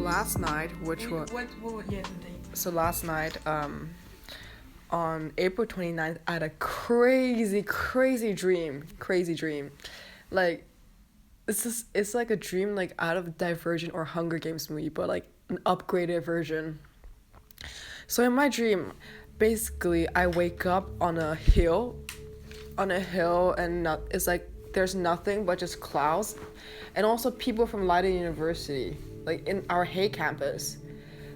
last night, which was what yeah, the date. so last night, on April 29th, I had a crazy dream. Like, it's like a dream like out of Divergent or Hunger Games movie, but like an upgraded version. So in my dream, basically I wake up on a hill, and it's like there's nothing but just clouds, and also people from Leiden University, like in our Hay campus.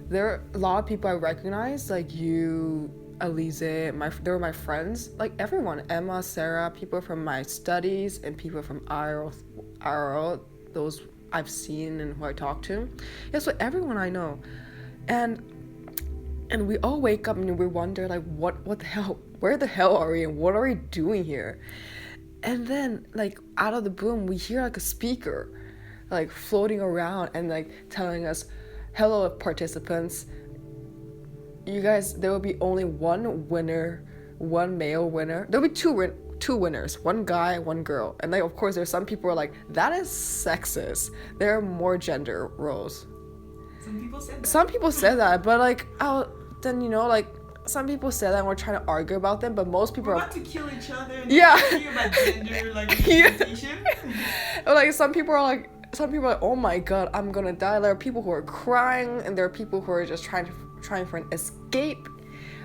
There are a lot of people I recognize, like you, Elise, they were my friends, like everyone, Emma, Sarah, people from my studies, and people from IRL, those I've seen and who I talk to. Yeah, so everyone I know. And we all wake up and we wonder, like, what the hell, where the hell are we and what are we doing here? And then, like, out of the blue, we hear like a speaker like floating around and like telling us, hello participants, you guys, there will be only one winner, one male winner. There'll be two winners, one guy, one girl. And like, of course, there's some people who are like, that is sexist, there are more gender roles. Some people said that, but like, then like some people said that and we're trying to argue about them, but most people we're are about to kill each other and yeah argue about gender like representation. Like some people are like, oh my god, I'm gonna die. There are people who are crying, and there are people who are just trying for an escape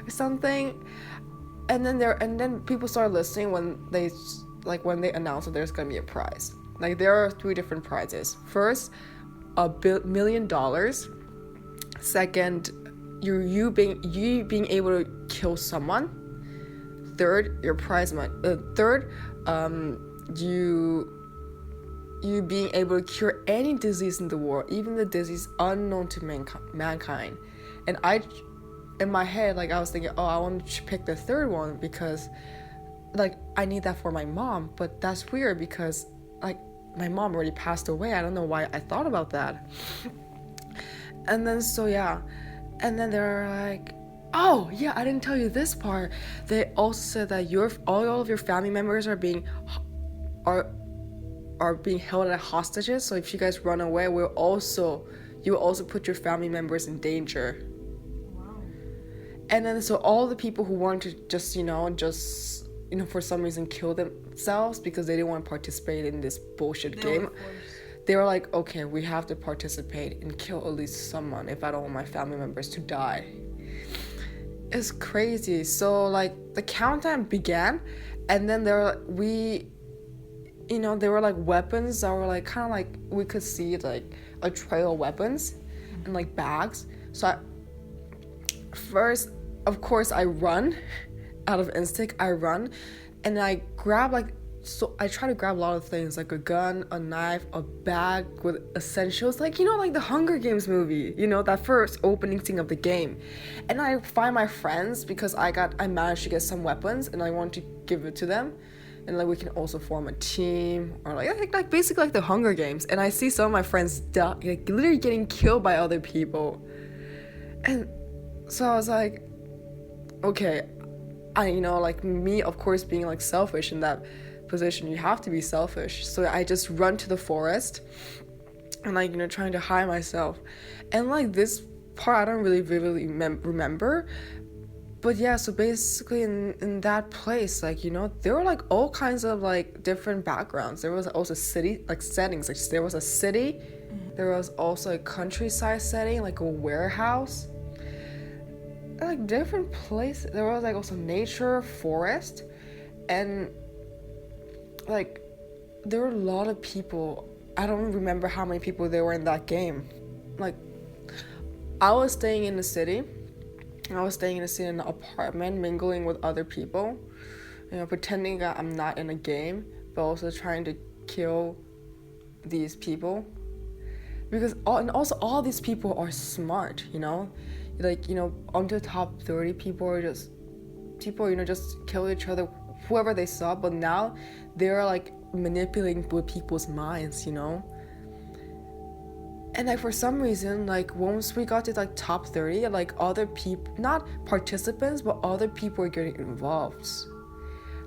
or something. And then people start listening when they announce that there's gonna be a prize. Like there are 3 different prizes. First, $1 million. Second, you being able to kill someone. Third, your prize money. Third, you being able to cure any disease in the world, even the disease unknown to mankind. And in my head, like I was thinking, I want to pick the third one because, like, I need that for my mom. But that's weird because, like, my mom already passed away. I don't know why I thought about that. And then and then they're like, oh yeah, I didn't tell you this part. They also said that all of your family members are being held as hostages. So if you guys run away, you will also put your family members in danger. Wow. And then so all the people who wanted to just for some reason kill themselves because they didn't want to participate in this bullshit game, they were like, okay, we have to participate and kill at least someone if I don't want my family members to die. It's crazy. So like the countdown began, and then there were like weapons that were like kind of like we could see like a trail of weapons and like bags. So first, of course, I run out of instinct. I run and I grab I try to grab a lot of things, like a gun, a knife, a bag with essentials, like like the Hunger Games movie, that first opening scene of the game. And I find my friends because I managed to get some weapons and I want to give it to them, and like we can also form a team, or like basically like the Hunger Games. And I see some of my friends like literally getting killed by other people, and so I was like, okay, like me, of course, being like selfish in that position, you have to be selfish. So I just run to the forest and like trying to hide myself. And like this part I don't really vividly remember, but yeah, so basically in that place, like there were like all kinds of like different backgrounds. There was also city like settings, like there was a city, there was also a countryside setting, like a warehouse, like different places. There was like also nature, forest, and like there were a lot of people. I don't remember how many people there were in that game. Like I was staying in the city in an apartment, mingling with other people, pretending that I'm not in a game, but also trying to kill these people, because all these people are smart, like onto the top 30 people just kill each other, whoever they saw. But now they're like manipulating with people's minds, And like for some reason, like once we got to like top 30, like other people, not participants, but other people were getting involved.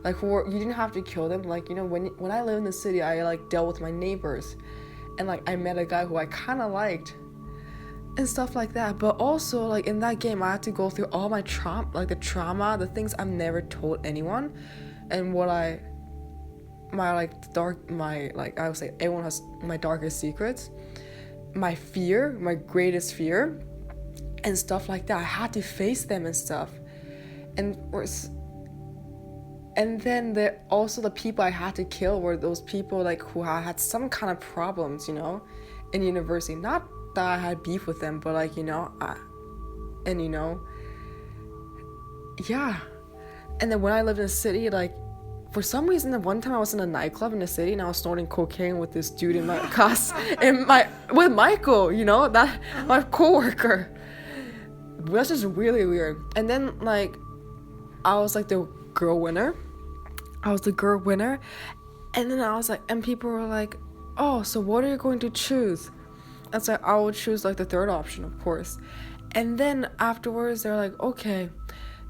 Like you didn't have to kill them. Like when I lived in the city, I like dealt with my neighbors, and like I met a guy who I kind of liked, and stuff like that. But also, like, in that game, I had to go through all my trauma, the things I've never told anyone, and what I would say everyone has my darkest secrets, my fear, my greatest fear, and stuff like that. I had to face them and stuff, and then the people I had to kill were those people like who had some kind of problems, you know, in university. Not that I had beef with them, but like, you know, yeah. And then when I lived in the city, like, for some reason, the one time I was in a nightclub in the city and I was snorting cocaine with this dude in my class, with Michael, you know, that my coworker. That's just really weird. And then, like, I was like the girl winner. And then I was like, and people were like, oh, so what are you going to choose? I was like, I will choose like the third option, of course. And then afterwards, they're like, okay,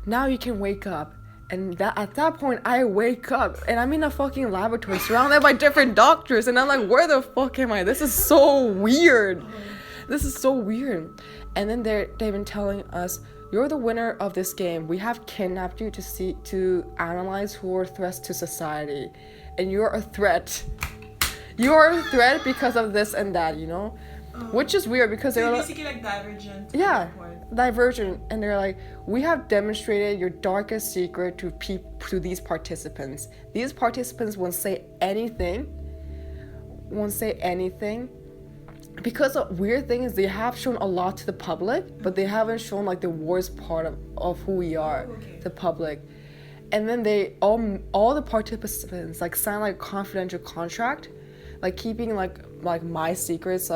now you can wake up. And at that point, I wake up and I'm in a fucking laboratory surrounded by different doctors. And I'm like, where the fuck am I? This is so weird. And then they've been telling us, you're the winner of this game. We have kidnapped you to analyze who are threats to society. And you're a threat. You're a threat because of this and that, you know? Which is weird because they're basically like divergent. Yeah, divergent. And they're like, we have demonstrated your darkest secret to these participants. These participants won't say anything. Because the weird thing is they have shown a lot to the public, but they haven't shown like the worst part of who we are to the public. And then they all the participants like sign like a confidential contract, like keeping like my secrets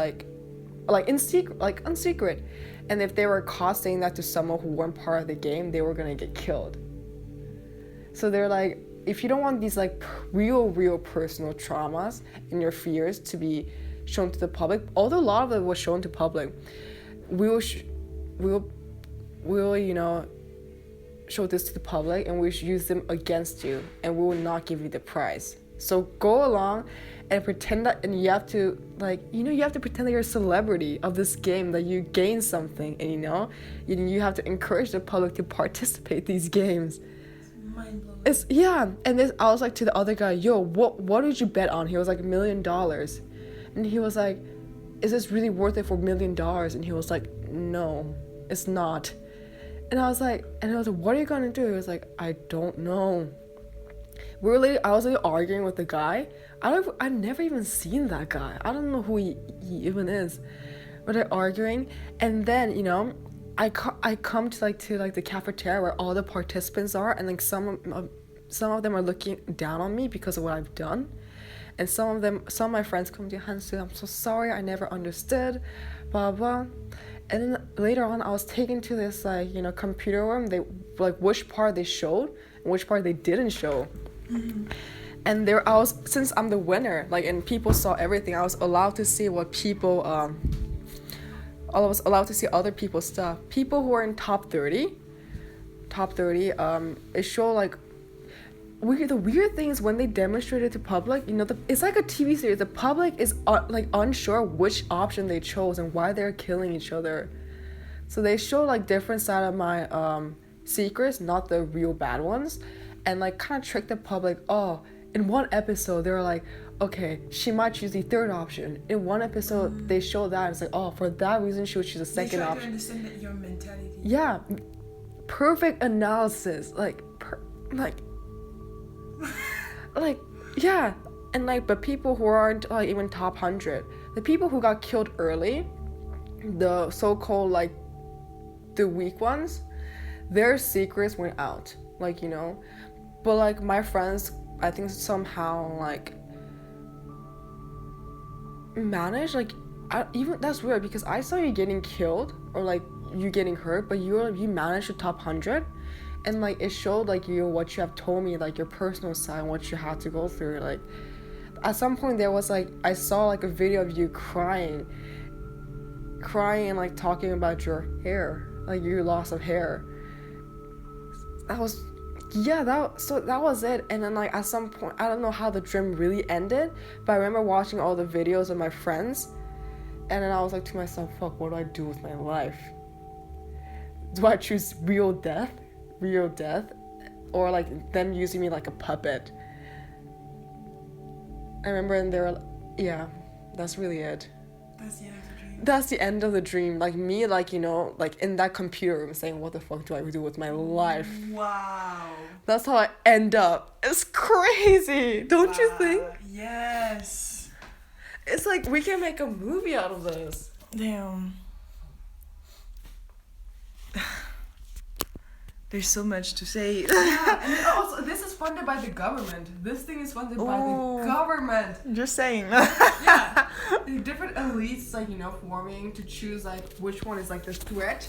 unsecret. And if they were caught saying that to someone who weren't part of the game, they were gonna get killed. So they're like, if you don't want these like real personal traumas and your fears to be shown to the public, although a lot of it was shown to public, we'll you know, show this to the public and we'll use them against you and we will not give you the prize. So go along and pretend that, and you have to you have to pretend that you're a celebrity of this game, that you gain something, and you have to encourage the public to participate these games. Mind-blowing. And this, I was like to the other guy, yo, what did you bet on? He was like $1 million. And he was like, is this really worth it for $1 million? And he was like, no, it's not. And I was like, what are you gonna do? He was like, I don't know. I was like arguing with the guy. I've never even seen that guy. I don't know who he even is. But they're arguing, and then, you know, I come to the cafeteria where all the participants are, and like some of them are looking down on me because of what I've done. And some of my friends come to Hansu, I'm so sorry, I never understood, blah blah. And then later on, I was taken to this computer room. They which part they showed and which part they didn't show. Mm-hmm. And since I'm the winner, and people saw everything, I was allowed to see what people I was allowed to see other people's stuff. People who are in top 30, it showed the weird thing is when they demonstrated to public, it's like a TV series. The public is unsure which option they chose and why they're killing each other. So they show different side of my secrets, not the real bad ones, and kind of trick the public. Oh, in one episode they were like, okay, she might choose the third option. In one episode they show that, and it's like, oh, for that reason she would choose the second option. To understand that your mentality. Yeah, perfect analysis, yeah. And but people who aren't even top 100, the people who got killed early, the so-called the weak ones, their secrets went out, but my friends, I think somehow managed, even that's weird because I saw you getting killed or you getting hurt, but you managed the top 100. And it showed what you have told me, your personal side and what you had to go through. At some point there was I saw a video of you crying and talking about your hair, your loss of hair. That was that was it. And then at some point, I don't know how the dream really ended, but I remember watching all the videos of my friends And then I was like to myself, fuck, what do I do with my life? Do I choose real death? Or like them using me like a puppet? I remember, and they were, yeah, that's really it. That's the end of the dream. That's the end of the dream. Like me, like, you know, like in that computer room saying, what the fuck do I do with my life? Wow. That's how I end up. It's crazy. Don't you think? Yes. It's like we can make a movie out of this. Damn. There's so much to say. Yeah, and also this is funded by the government. This thing is funded by the government. Just saying. Yeah. The different elites, like, you know, forming to choose like which one is like the threat.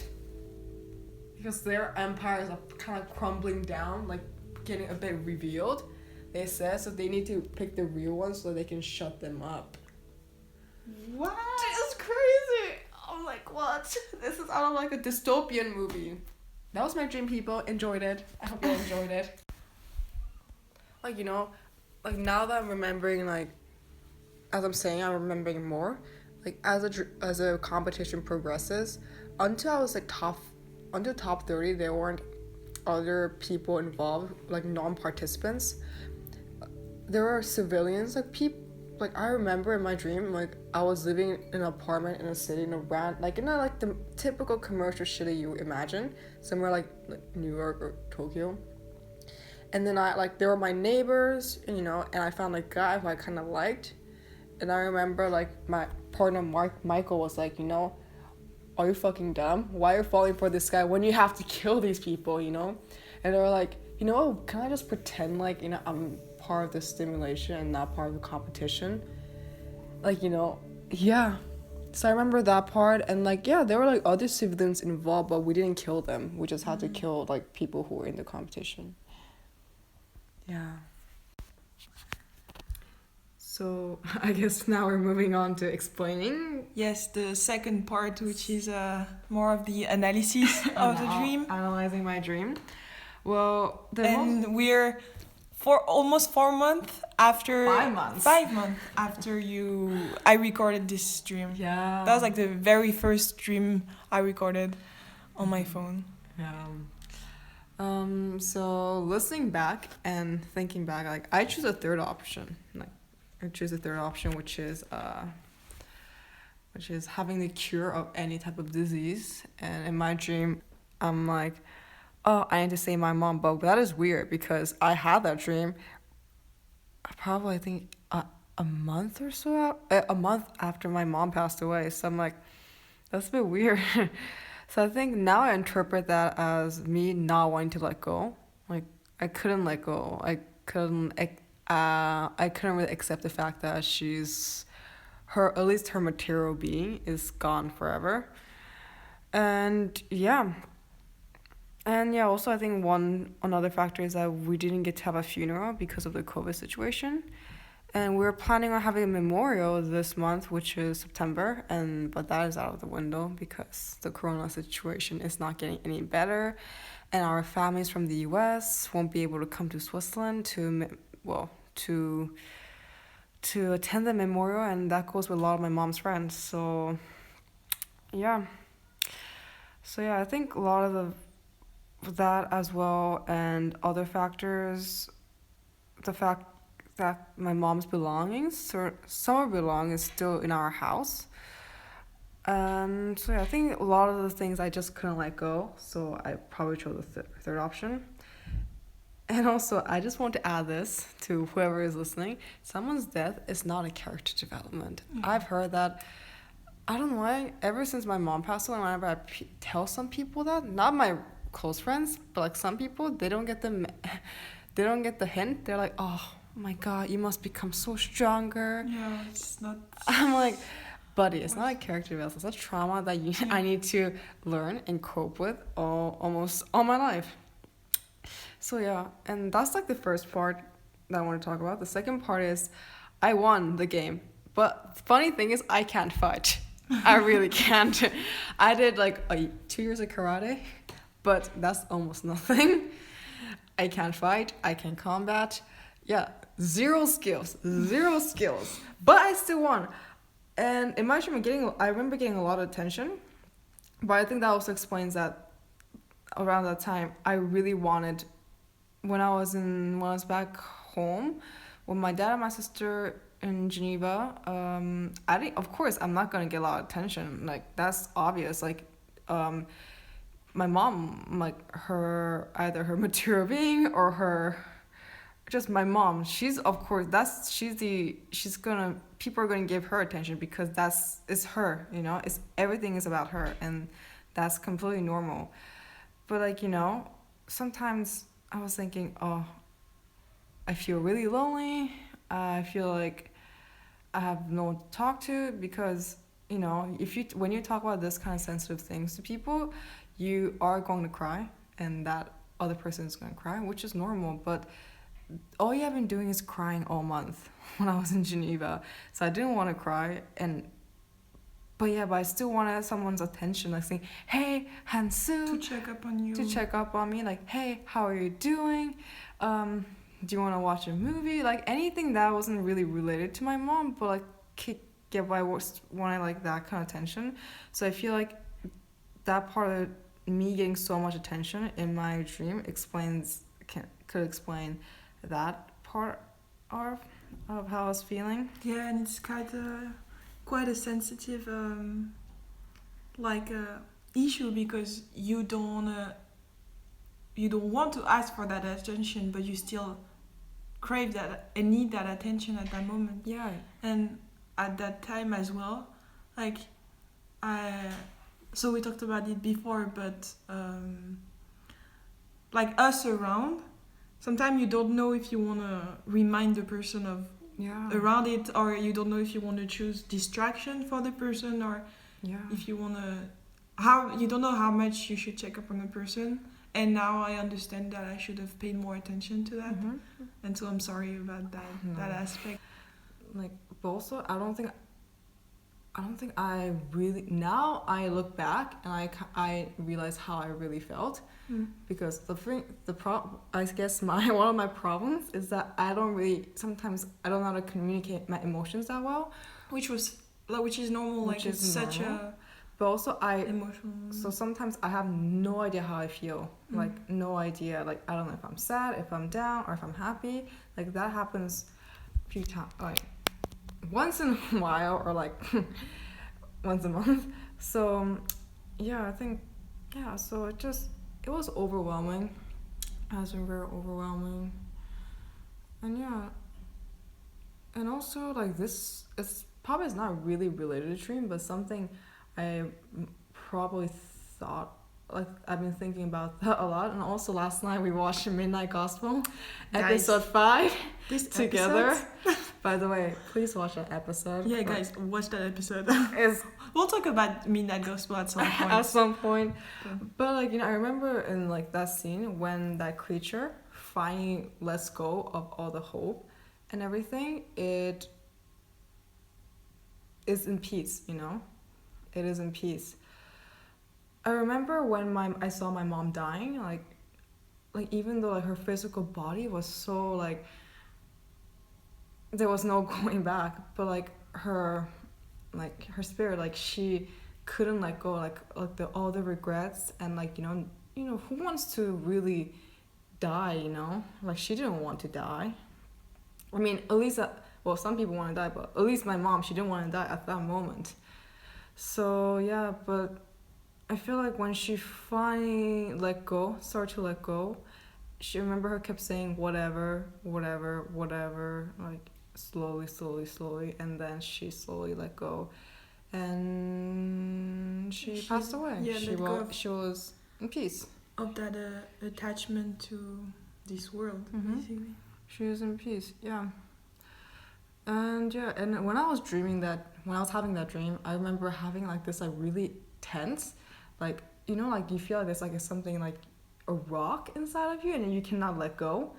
Because their empires are kind of crumbling down, like getting a bit revealed. They said so they need to pick the real ones so they can shut them up. What? It's crazy. I'm like, what? This is out of like a dystopian movie. That was my dream, people. Enjoyed it. I hope you enjoyed it. Like, you know, like now that I'm remembering, like, as I'm saying, I'm remembering more. Like, as a competition progresses, until I was like top 30, there weren't other people involved, like non-participants. There were civilians, like people. Like, I remember in my dream, like, I was living in an apartment in a city in a like, not like the typical commercial city you imagine, somewhere like New York or Tokyo. And then they were my neighbors, and, you know, and I found a guy who I kind of liked. And I remember, like, my partner Michael was like, you know, are you fucking dumb? Why are you falling for this guy when you have to kill these people, you know? And they were like, you know, can I just pretend like, you know, I'm part of the simulation and not part of the competition? Like, you know, yeah. So I remember that part, and like, yeah, there were like other civilians involved, but we didn't kill them. We just had to kill like people who were in the competition. Yeah. So I guess now we're moving on to explaining. Yes, the second part, which is more of the analysis of the dream. Analyzing my dream. Well, we're for almost 4 months after 5 months. 5 months after I recorded this dream. Yeah. That was like the very first dream I recorded on my phone. Yeah. So listening back and thinking back, like I choose a third option. Like I choose a third option, which is having the cure of any type of disease. And in my dream, I'm like, oh, I need to save my mom, but that is weird because I had that dream probably, I think, a month or so a month after my mom passed away. So I'm like, that's a bit weird. So I think now I interpret that as me not wanting to let go. Like I couldn't let go. I couldn't really accept the fact that at least her material being is gone forever. And yeah. And yeah, also I think another factor is that we didn't get to have a funeral because of the COVID situation. And we were planning on having a memorial this month, which is September, but that is out of the window because the corona situation is not getting any better. And our families from the US won't be able to come to Switzerland to attend the memorial, and that goes with a lot of my mom's friends. So yeah. I think a lot of that as well, and other factors, the fact that my mom's belongings, or some of her belongings, is still in our house. And so yeah, I think a lot of the things I just couldn't let go, so I probably chose the third option. And also, I just want to add this to whoever is listening. Someone's death is not a character development. I've heard that, I don't know why, ever since my mom passed away, whenever I tell some people that, not my close friends, but like some people, they don't get the hint. They're like, oh my god, you must become so stronger. Yeah, it's not. I'm like, buddy, it's not a character development. It's a trauma that I need to learn and cope with almost all my life. So yeah, and that's like the first part that I want to talk about. The second part is I won the game, but the funny thing is I can't fight. I really can't. I did like 2 years of karate, but that's almost nothing. I can't fight, I can combat. Yeah, zero skills, but I still won. And in my dream, I remember getting a lot of attention, but I think that also explains that around that time, I really wanted, when I was back home, with my dad and my sister in Geneva, I didn't, of course, I'm not gonna get a lot of attention. Like, that's obvious. Like, my mom, like, either her material being or her, just my mom, she's, of course, people are gonna give her attention because it's her, you know, everything is about her, and that's completely normal. But, like, you know, sometimes I was thinking, oh, I feel really lonely. I feel like I have no one to talk to, because, you know, when you talk about this kind of sensitive things to people, you are going to cry, and that other person is going to cry, which is normal. But all you have been doing is crying all month when I was in Geneva, so I didn't want to cry. But I still wanted someone's attention, like saying, "Hey, Hansu," to check up on you, to check up on me, like, "Hey, how are you doing? Do you want to watch a movie?" Like, anything that wasn't really related to my mom, but like I wanted like that kind of attention. So I feel like that part of me getting so much attention in my dream could explain that part of how I was feeling. Yeah, and it's quite a sensitive issue, because you don't want to ask for that attention, but you still crave that and need that attention at that moment. Yeah. And at that time as well, like, so we talked about it before, but like us around, sometimes you don't know if you want to remind the person of around it, or you don't know if you want to choose distraction for the person, or if you want to, you don't know how much you should check up on the person. And now I understand that I should have paid more attention to that. Mm-hmm. And so I'm sorry about that aspect. Like, but also I don't think I really, now I look back and I realize how I really felt. Because I guess one of my problems is that sometimes I don't know how to communicate my emotions that well, which is normal. But also emotional. So sometimes I have no idea how I feel. Like, no idea. Like, I don't know if I'm sad, if I'm down, or if I'm happy. Like, that happens a few times, like once in a while, or like once a month. So I think so it was overwhelming. It has been very overwhelming. And also, like, this is probably not really related to dream, but something I probably thought, like, I've been thinking about that a lot. And also last night we watched Midnight Gospel, episode 5 together. By the way, please watch that episode. Yeah, guys, watch that episode. We'll talk about Midnight Gospel at some point. But, like, you know, I remember in, like, that scene when that creature finally lets go of all the hope and everything, it is in peace, you know? It is in peace. I remember when I saw my mom dying, like even though, like, her physical body was so, like, there was no going back, but like her spirit, like, she couldn't let go, like all the regrets, and, like, you know who wants to really die, you know? Like, she didn't want to die. I mean, at least some people want to die, but at least my mom, she didn't want to die at that moment. So but I feel like when she finally started to let go, she, remember, her kept saying whatever, like, slowly, and then she slowly let go, and she passed away. Yeah, she was in peace of that attachment to this world. Basically, she was in peace. And when I was having that dream, I remember having, like, this, like, really tense, like, you know, like, you feel like there's, like, something, like a rock inside of you, and you cannot let go.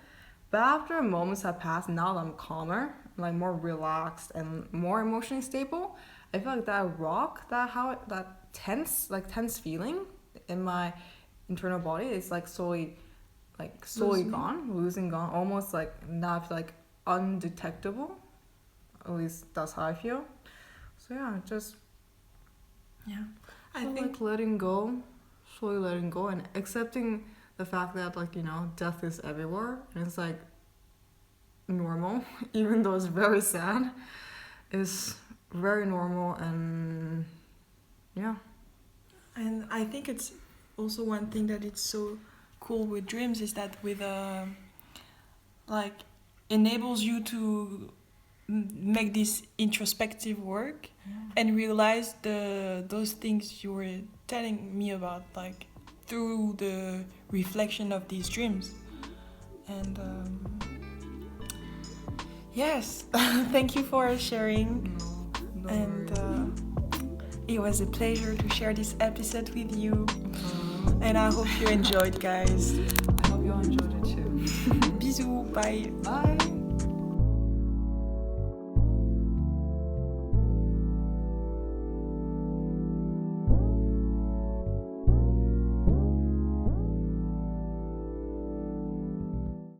But after moments have passed, now that I'm calmer, like, more relaxed and more emotionally stable, I feel like that rock, that tense feeling in my internal body is, like, slowly losing gone, almost, like, now I feel like undetectable. At least that's how I feel. So yeah, just I think like letting go, slowly letting go, and accepting the fact that like, you know, death is everywhere, and it's like normal, even though it's very sad, is very normal. And yeah. And I think it's also one thing that it's so cool with dreams is that with like enables you to make this introspective work and realize those things you were telling me about, like through the reflection of these dreams. And yes, thank you for sharing. No And worries. it was a pleasure to share this episode with you. And I hope you enjoyed, guys. I hope you all enjoyed it too. Bisous, bye. Bye.